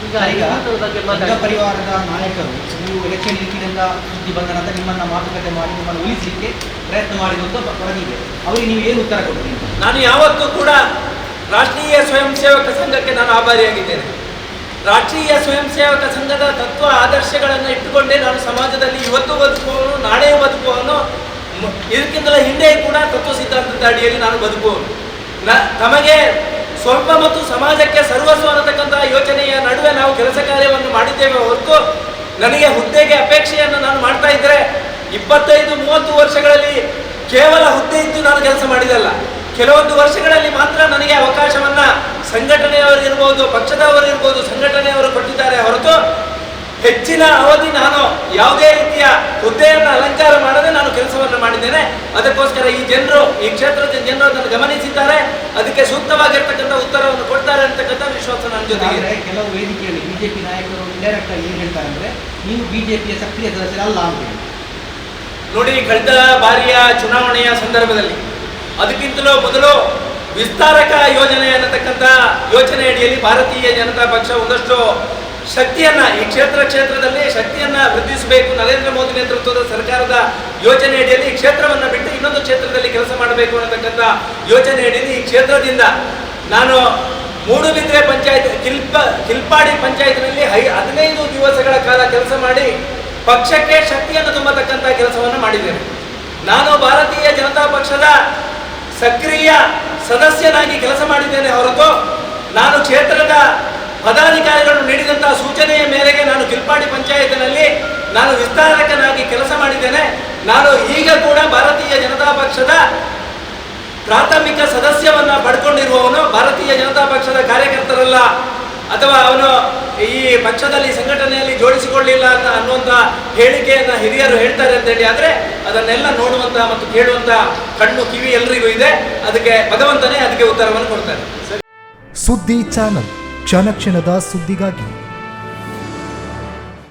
ಈಗ ಸಂಘ ಪರಿವಾರದ ನಾಯಕರು ನೀವು ಎಲೆಕ್ಷನ್ ನಿಂತಿದ್ದಂತ ಸುದ್ದಿ ಬಂದ ನಂತರ ನಿಮ್ಮನ್ನ ಮಾತುಕತೆ ಮಾಡಿ ನಿಮ್ಮನ್ನು ಉಳಿಸಲಿಕ್ಕೆ ಪ್ರಯತ್ನ ಮಾಡಿದಂತ ವರದಿದೆ. ಅವರಿಗೆ ನೀವು ಏನು ಉತ್ತರ ಕೊಡ್ತೀರಿ? ನಾನು ಯಾವತ್ತೂ ಕೂಡ ರಾಷ್ಟ್ರೀಯ ಸ್ವಯಂ ಸೇವಕ ಸಂಘಕ್ಕೆ ನಾನು ಆಭಾರಿಯಾಗಿದ್ದೇನೆ. ರಾಷ್ಟ್ರೀಯ ಸ್ವಯಂ ಸೇವಕ ಸಂಘದ ತತ್ವ ಆದರ್ಶಗಳನ್ನು ಇಟ್ಟುಕೊಂಡೇ ನಾನು ಸಮಾಜದಲ್ಲಿ ಇವತ್ತು ಬದುಕುವವನು, ನಾಳೆ ಬದುಕುವವನು, ಇದಕ್ಕಿಂತಲೂ ಹಿಂದೆ ಕೂಡ ತತ್ವ ಸಿದ್ಧಾಂತದ ಅಡಿಯಲ್ಲಿ ನಾನು ಬದುಕುವವನು. ತಮಗೆ ಸ್ವಲ್ಪ ಮತ್ತು ಸಮಾಜಕ್ಕೆ ಸರ್ವಸ್ವ ಅನ್ನತಕ್ಕಂತಹ ಯೋಚನೆಯ ನಡುವೆ ನಾವು ಕೆಲಸ ಕಾರ್ಯವನ್ನು ಮಾಡಿದ್ದೇವೆ ಹೊರತು ನನಗೆ ಹುದ್ದೆಗೆ ಅಪೇಕ್ಷೆಯನ್ನು ನಾನು ಮಾಡ್ತಾ ಇದ್ದರೆ 25-30 ವರ್ಷಗಳಲ್ಲಿ ಕೇವಲ ಹುದ್ದೆ ಇದ್ದು ನಾನು ಕೆಲಸ ಮಾಡಿದಲ್ಲ. ಕೆಲವೊಂದು ವರ್ಷಗಳಲ್ಲಿ ಮಾತ್ರ ನನಗೆ ಅವಕಾಶವನ್ನ ಸಂಘಟನೆಯವರಿರ್ಬೋದು, ಪಕ್ಷದವರಿರ್ಬೋದು, ಸಂಘಟನೆಯವರು ಕೊಟ್ಟಿದ್ದಾರೆ ಹೊರತು ಹೆಚ್ಚಿನ ಅವಧಿ ನಾನು ಯಾವುದೇ ರೀತಿಯ ಹುದ್ದೆಯನ್ನು ಅಲಂಕಾರ ಮಾಡದೆ ನಾನು ಕೆಲಸವನ್ನು ಮಾಡಿದ್ದೇನೆ. ಅದಕ್ಕೋಸ್ಕರ ಈ ಜನರು, ಈ ಕ್ಷೇತ್ರದ ಜನರು ಅದನ್ನು ಗಮನಿಸಿದ್ದಾರೆ, ಅದಕ್ಕೆ ಸೂಕ್ತವಾಗಿರ್ತಕ್ಕಂಥ ಉತ್ತರವನ್ನು ಕೊಡ್ತಾರೆ ಅಂತಕ್ಕಂಥ ವಿಶ್ವಾಸ ನನ್ನ ಜೊತೆಗೆ. ಕೆಲವು ವೇದಿಕೆಯಲ್ಲಿ ಬಿಜೆಪಿ ನಾಯಕರು ಇಂಡೈರೆಕ್ಟ್ ಆಗಿ ಏನು ಹೇಳ್ತಾರೆ ಅಂದ್ರೆ ನೀವು ಬಿಜೆಪಿಯ ಸಕ್ರಿಯ ಸದಸ್ಯರಲ್ಲ ಅಂತ ಹೇಳಿ. ನೋಡಿ, ಕಳೆದ ಬಾರಿಯ ಚುನಾವಣೆಯ ಸಂದರ್ಭದಲ್ಲಿ ಅದಕ್ಕಿಂತಲೂ ಮೊದಲು ವಿಸ್ತಾರಕ ಯೋಜನೆ ಅನ್ನತಕ್ಕಂಥ ಯೋಜನೆ ಅಡಿಯಲ್ಲಿ ಭಾರತೀಯ ಜನತಾ ಪಕ್ಷ ಒಂದಷ್ಟು ಶಕ್ತಿಯನ್ನ ಈ ಕ್ಷೇತ್ರದಲ್ಲಿ ಶಕ್ತಿಯನ್ನ ವೃದ್ಧಿಸಬೇಕು, ನರೇಂದ್ರ ಮೋದಿ ನೇತೃತ್ವದ ಸರ್ಕಾರದ ಯೋಜನೆ ಅಡಿಯಲ್ಲಿ ಈ ಕ್ಷೇತ್ರವನ್ನು ಬಿಟ್ಟು ಇನ್ನೊಂದು ಕ್ಷೇತ್ರದಲ್ಲಿ ಕೆಲಸ ಮಾಡಬೇಕು ಅನ್ನತಕ್ಕಂಥ ಯೋಜನೆ ಅಡಿಯಲ್ಲಿ ಈ ಕ್ಷೇತ್ರದಿಂದ ನಾನು ಮೂಡುಬಿದ್ರೆ ಪಂಚಾಯತ್, ಕಿಲ್ಪಾಡಿ ಪಂಚಾಯತ್ನಲ್ಲಿ 15 ದಿವಸಗಳ ಕಾಲ ಕೆಲಸ ಮಾಡಿ ಪಕ್ಷಕ್ಕೆ ಶಕ್ತಿಯನ್ನು ತುಂಬತಕ್ಕಂಥ ಕೆಲಸವನ್ನು ಮಾಡಿದ್ದೇನೆ. ನಾನು ಭಾರತೀಯ ಜನತಾ ಪಕ್ಷದ ಸಕ್ರಿಯ ಸದಸ್ಯನಾಗಿ ಕೆಲಸ ಮಾಡಿದ್ದೇನೆ ಹೊರತು ನಾನು ಕ್ಷೇತ್ರದ ಪದಾಧಿಕಾರಿಗಳು ನೀಡಿದಂತಹ ಸೂಚನೆಯ ಮೇರೆಗೆ ನಾನು ಕಿಲ್ಪಾಡಿ ಪಂಚಾಯತ್ನಲ್ಲಿ ನಾನು ವಿಸ್ತಾರಕನಾಗಿ ಕೆಲಸ ಮಾಡಿದ್ದೇನೆ. ನಾನು ಈಗ ಕೂಡ ಭಾರತೀಯ ಜನತಾ ಪಕ್ಷದ ಪ್ರಾಥಮಿಕ ಸದಸ್ಯವನ್ನ ಪಡ್ಕೊಂಡಿರುವವನು. ಭಾರತೀಯ ಜನತಾ ಪಕ್ಷದ ಕಾರ್ಯಕರ್ತರಲ್ಲ ಅಥವಾ ಅವನು ಈ ಪಕ್ಷದಲ್ಲಿ ಸಂಘಟನೆಯಲ್ಲಿ ಜೋಡಿಸಿಕೊಳ್ಳಿಲ್ಲ ಅನ್ನುವಂಥ ಹೇಳಿಕೆಯನ್ನ ಹಿರಿಯರು ಹೇಳ್ತಾರೆ ಅಂತ ಹೇಳಿ ಆದರೆ ಅದನ್ನೆಲ್ಲ ನೋಡುವಂತ ಮತ್ತು ಕೇಳುವಂತ ಕಣ್ಣು ಕಿವಿ ಎಲ್ರಿಗೂ ಇದೆ. ಅದಕ್ಕೆ ಭಗವಂತನೇ ಅದಕ್ಕೆ ಉತ್ತರವನ್ನು ಕೊಡ್ತಾನೆ. ಸುದ್ದಿ ಚಾನಲ್, ಕ್ಷಣ ಕ್ಷಣದ ಸುದ್ದಿಗಾಗಿ.